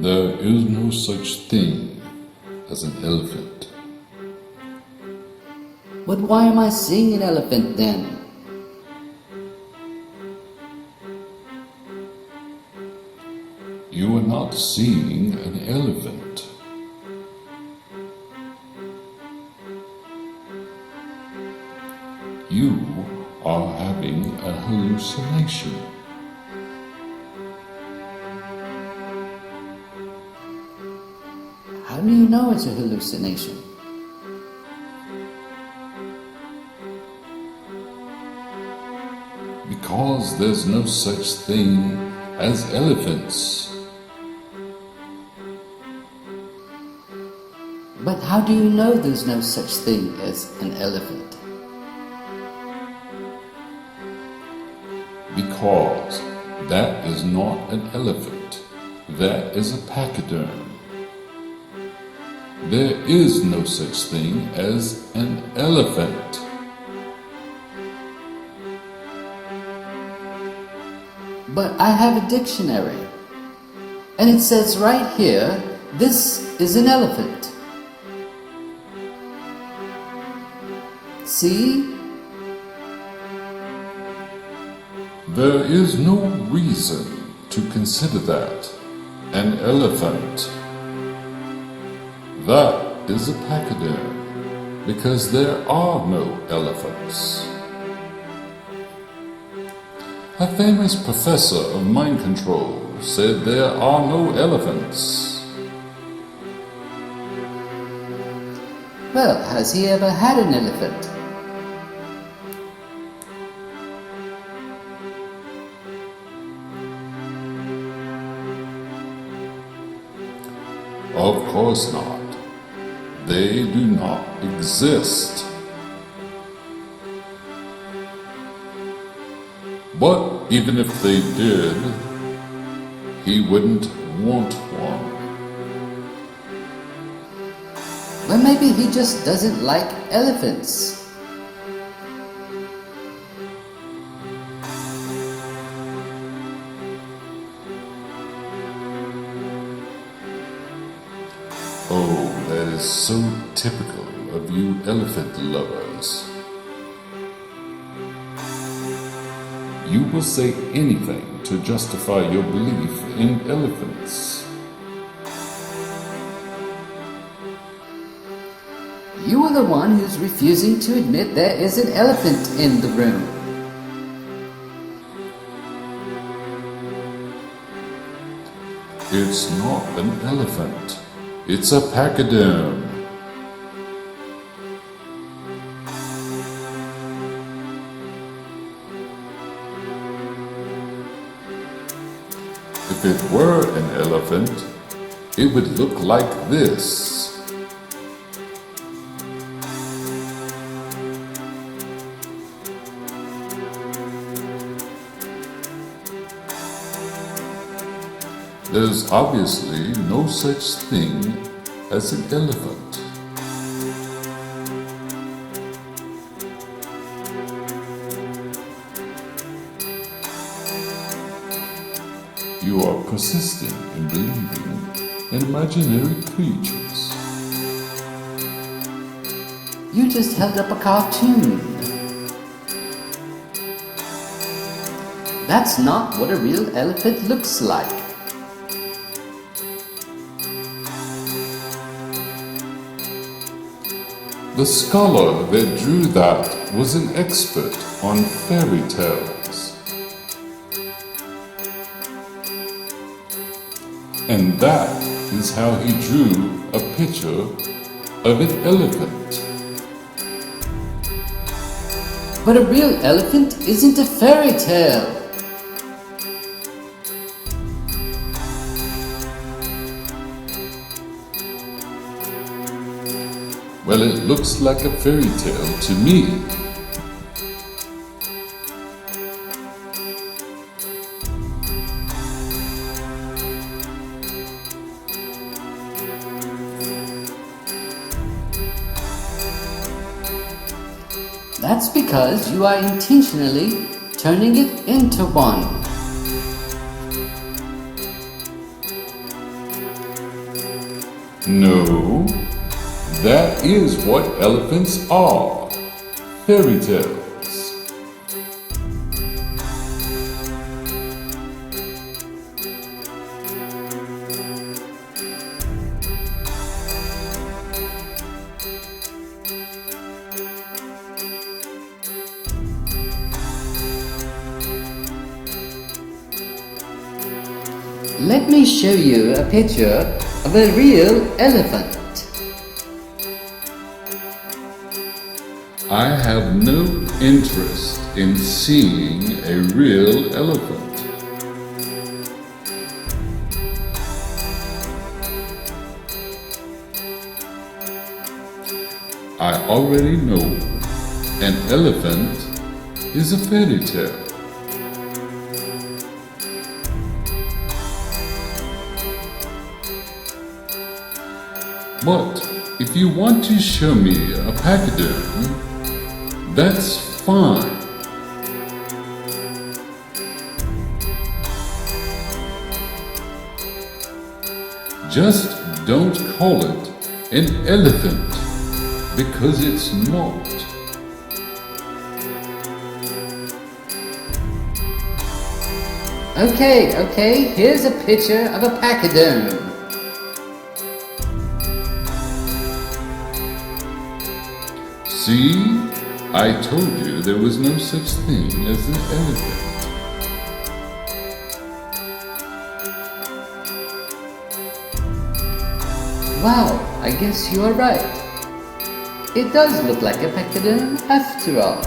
There is no such thing as an elephant. But why am I seeing an elephant then? You are not seeing an elephant. You are having a hallucination. How do you know it's a hallucination? Because there's no such thing as elephants. But how do you know there's no such thing as an elephant? Because that is not an elephant. That is a pachyderm. There is no such thing as an elephant. But I have a dictionary, and it says right here, this is an elephant. See? There is no reason to consider that an elephant. That is a pachyderm, because there are no elephants. A famous professor of mind control said there are no elephants. Well, has he ever had an elephant? Of course not. They do not exist. But even if they did, he wouldn't want one. Well, maybe he just doesn't like elephants. Oh, that is so typical of you elephant lovers. You will say anything to justify your belief in elephants. You are the one who's refusing to admit there is an elephant in the room. It's not an elephant. It's a pachyderm. If it were an elephant, it would look like this. There's obviously no such thing as an elephant. You are persisting in believing in imaginary creatures. You just held up a cartoon. That's not what a real elephant looks like. The scholar that drew that was an expert on fairy tales. And that is how he drew a picture of an elephant. But a real elephant isn't a fairy tale. Well, it looks like a fairy tale to me. That's because you are intentionally turning it into one. No, that is what elephants are. Fairy tales. Let me show you a picture of a real elephant. I have no interest in seeing a real elephant. I already know an elephant is a fairy tale. But if you want to show me a pachyderm, that's fine. Just don't call it an elephant, because it's not. Okay, here's a picture of a pachyderm. See? I told you there was no such thing as an elephant. Wow, I guess you are right. It does look like a pachyderm after all.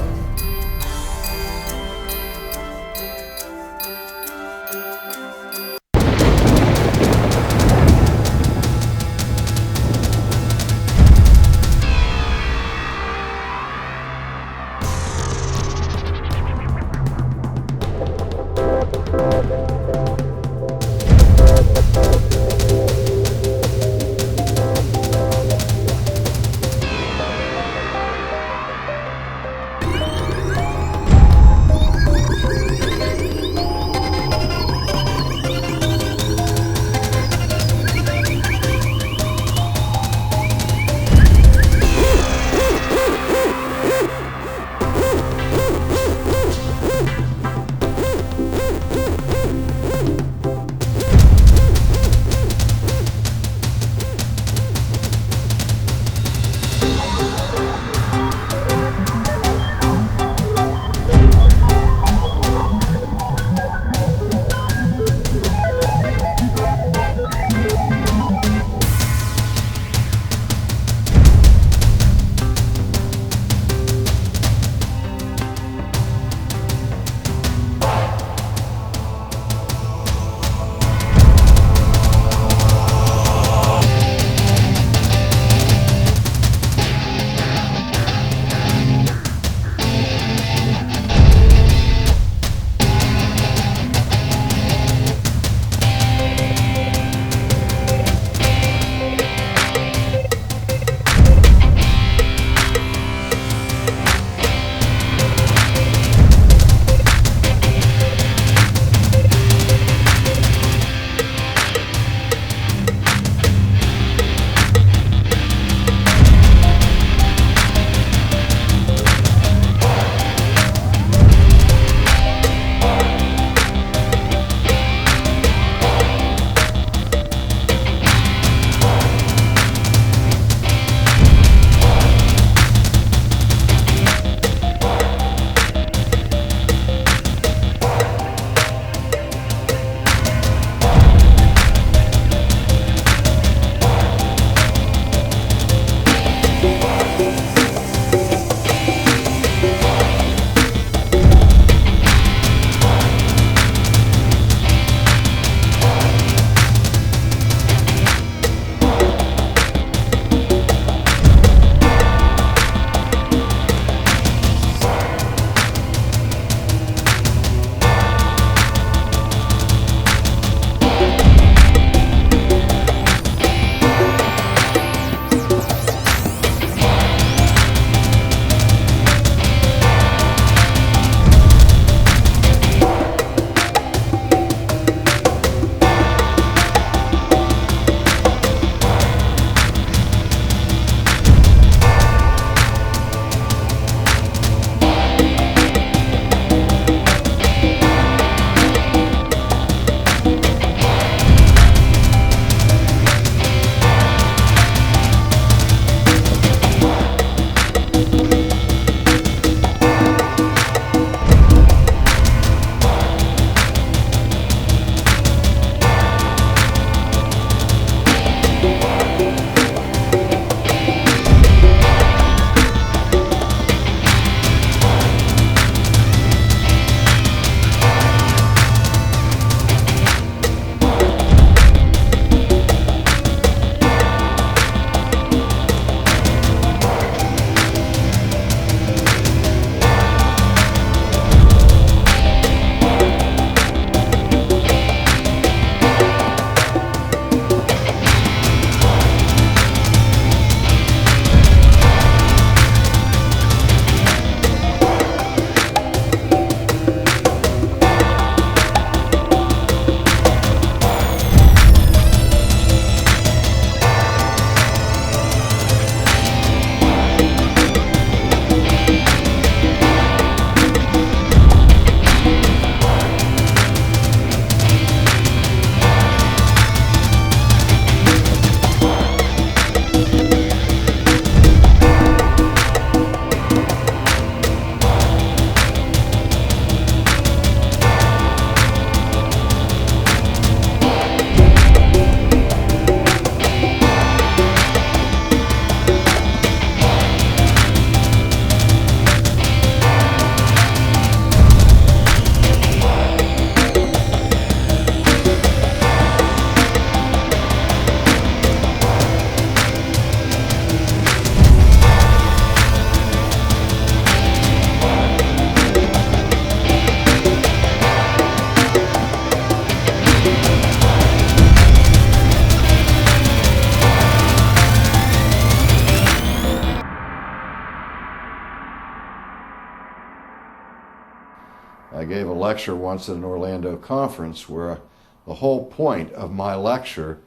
I gave a lecture once at an Orlando conference where the whole point of my lecture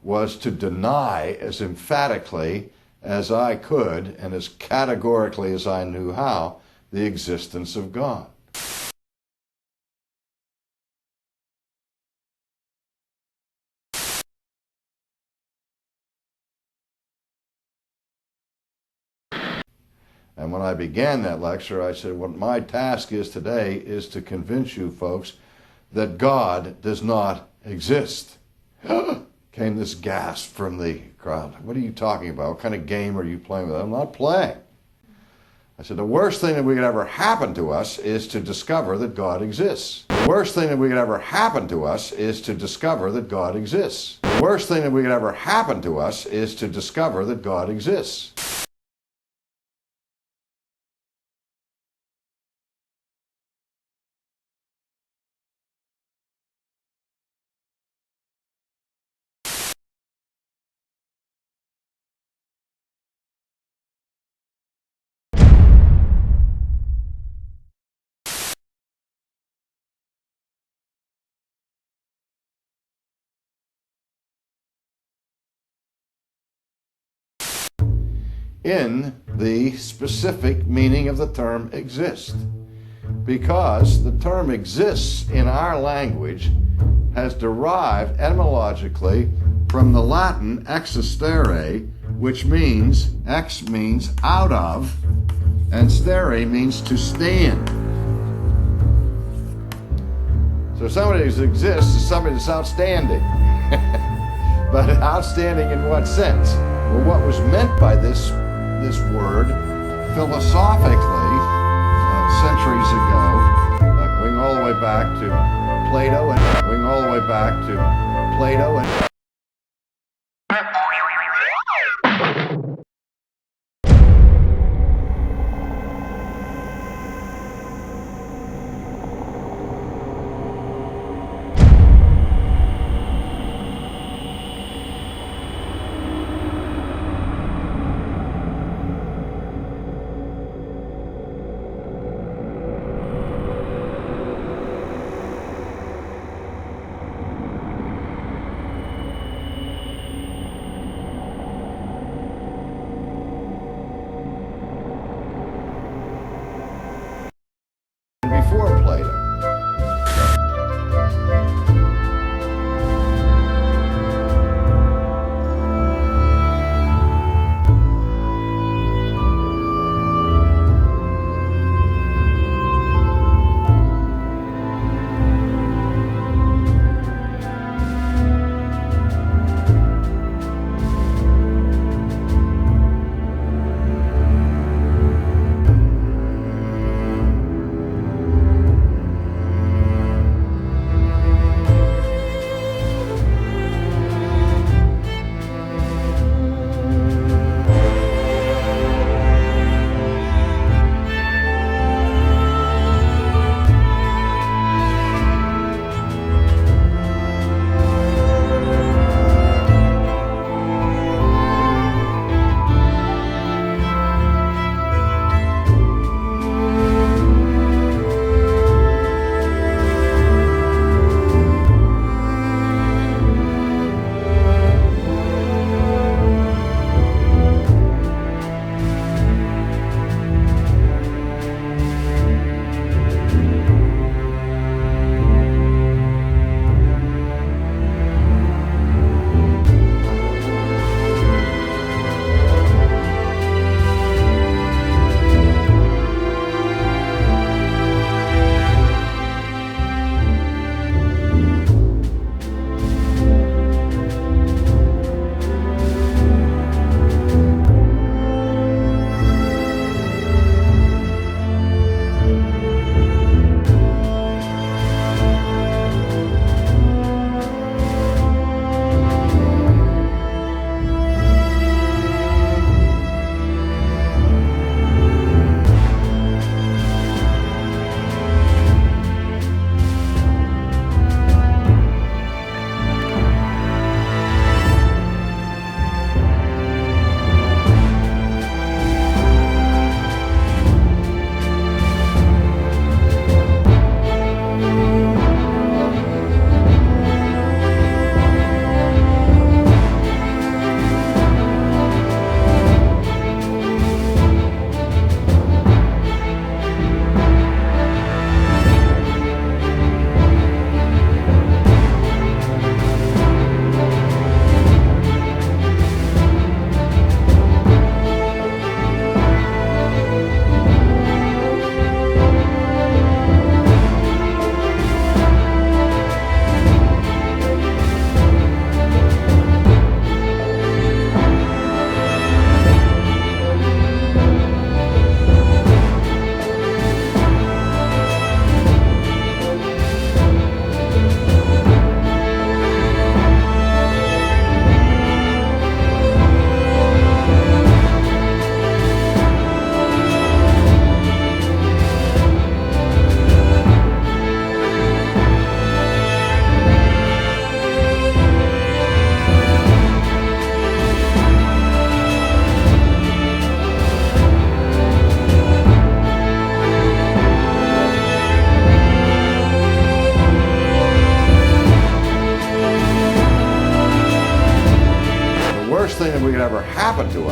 was to deny as emphatically as I could and as categorically as I knew how the existence of God. And when I began that lecture, I said, what my task is today is to convince you folks that God does not exist. Came this gasp from the crowd. What are you talking about? What kind of game are you playing with? I'm not playing. I said, the worst thing that could ever happen to us is to discover that God exists. The worst thing that could ever happen to us is to discover that God exists. The worst thing that could ever happen to us is to discover that God exists. In the specific meaning of the term exist. Because the term exists in our language has derived etymologically from the Latin existere, which means, ex means out of, and stere means to stand. So somebody who exists is somebody that's outstanding. But outstanding in what sense? Well, what was meant by this word philosophically centuries ago, going all the way back to Plato and going all the way back to Plato and before Plato.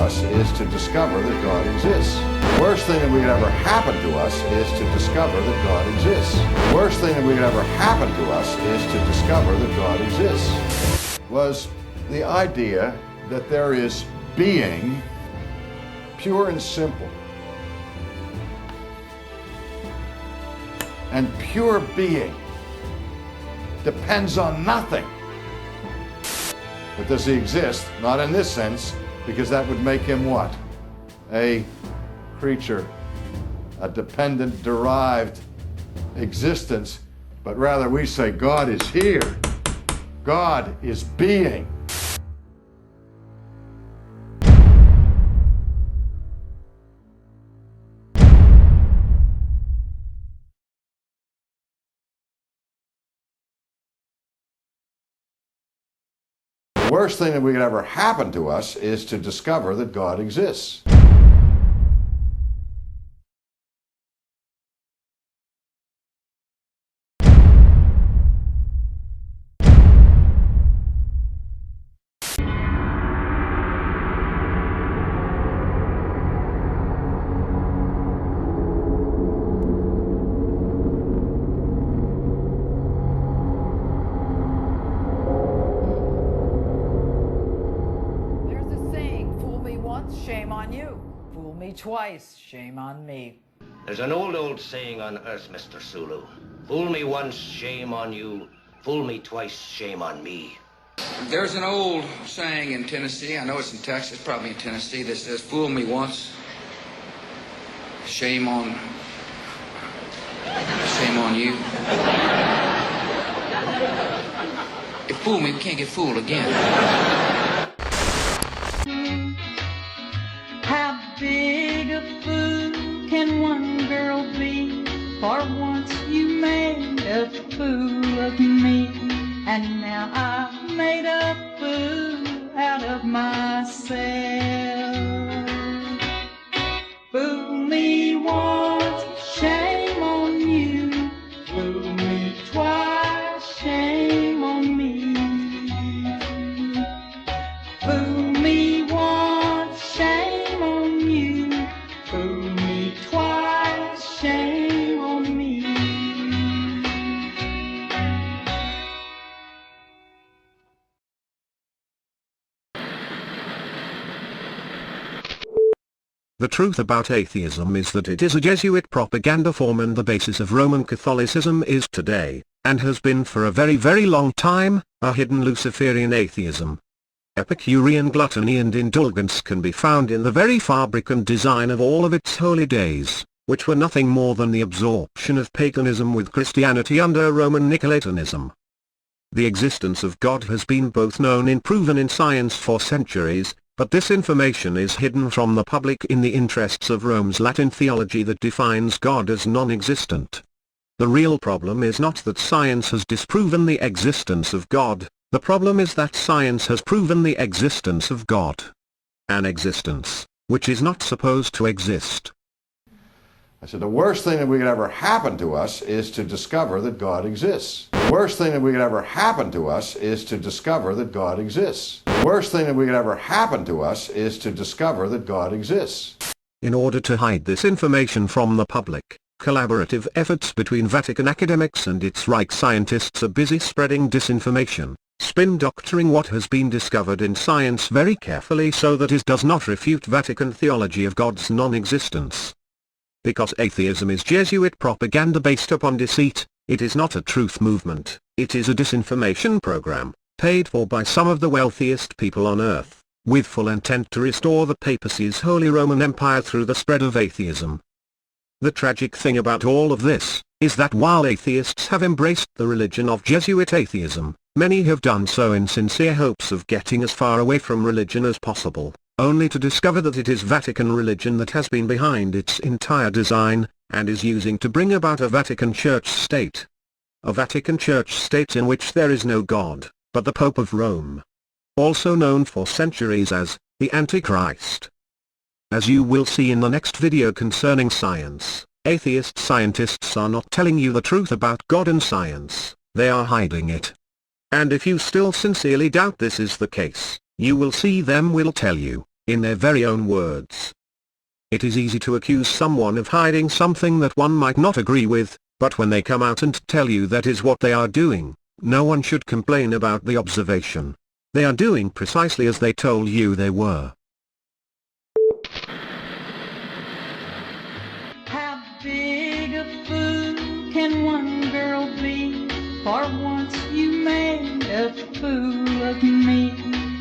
us is to discover that God exists. The worst thing that could ever happen to us is to discover that God exists. The worst thing that could ever happen to us is to discover that God exists. Was the idea that there is being, pure and simple. And pure being depends on nothing. But does he exist? Not in this sense, because that would make him what? A creature, a dependent, derived existence. But rather we say God is here. God is being. The worst thing that could ever happen to us is to discover that God exists. Shame on you. Fool me twice, shame on me. There's an old saying on earth, Mr. Sulu. Fool me once, shame on you. Fool me twice, shame on me. There's an old saying in Tennessee, I know it's in Texas, probably in Tennessee, that says, fool me once, shame on you. If fool me, we can't get fooled again. How big a fool can one girl be? For once you made a fool of me, and now I've made a fool out of myself. Fool me once, shame on you. Fool me twice, shame on me. Fool me once, shame on you. Fool me twice, shame on me. The truth about atheism is that it is a Jesuit propaganda form, and the basis of Roman Catholicism is today, and has been for a very, very long time, a hidden Luciferian atheism. Epicurean gluttony and indulgence can be found in the very fabric and design of all of its holy days, which were nothing more than the absorption of paganism with Christianity under Roman Nicolaitanism. The existence of God has been both known and proven in science for centuries, but this information is hidden from the public in the interests of Rome's Latin theology that defines God as non-existent. The real problem is not that science has disproven the existence of God, the problem is that science has proven the existence of God. An existence, which is not supposed to exist. I said, the worst thing that could ever happen to us is to discover that God exists. The worst thing that could ever happen to us is to discover that God exists. The worst thing that could ever happen to us is to discover that God exists. In order to hide this information from the public, collaborative efforts between Vatican academics and its Reich scientists are busy spreading disinformation, spin-doctoring what has been discovered in science very carefully so that it does not refute Vatican theology of God's non-existence. Because atheism is Jesuit propaganda based upon deceit, it is not a truth movement, it is a disinformation program, paid for by some of the wealthiest people on earth, with full intent to restore the papacy's Holy Roman Empire through the spread of atheism. The tragic thing about all of this, is that while atheists have embraced the religion of Jesuit atheism, many have done so in sincere hopes of getting as far away from religion as possible, only to discover that it is Vatican religion that has been behind its entire design, and is using to bring about a Vatican Church state. A Vatican Church state in which there is no God, but the Pope of Rome. Also known for centuries as, the Antichrist. As you will see in the next video concerning science, atheist scientists are not telling you the truth about God and science, they are hiding it. And if you still sincerely doubt this is the case, you will see them will tell you, in their very own words. It is easy to accuse someone of hiding something that one might not agree with, but when they come out and tell you that is what they are doing, no one should complain about the observation. They are doing precisely as they told you they were. How big a fool can one girl be? For once you made a fool of me,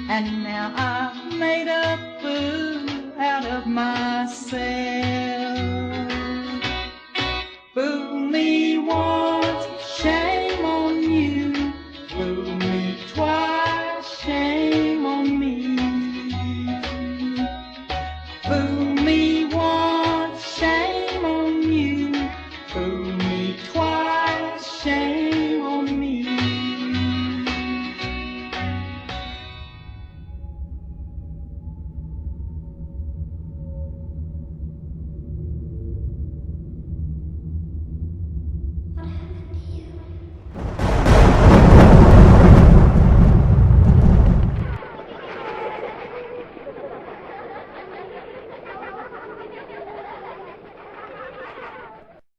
and now I've made a fool out of myself.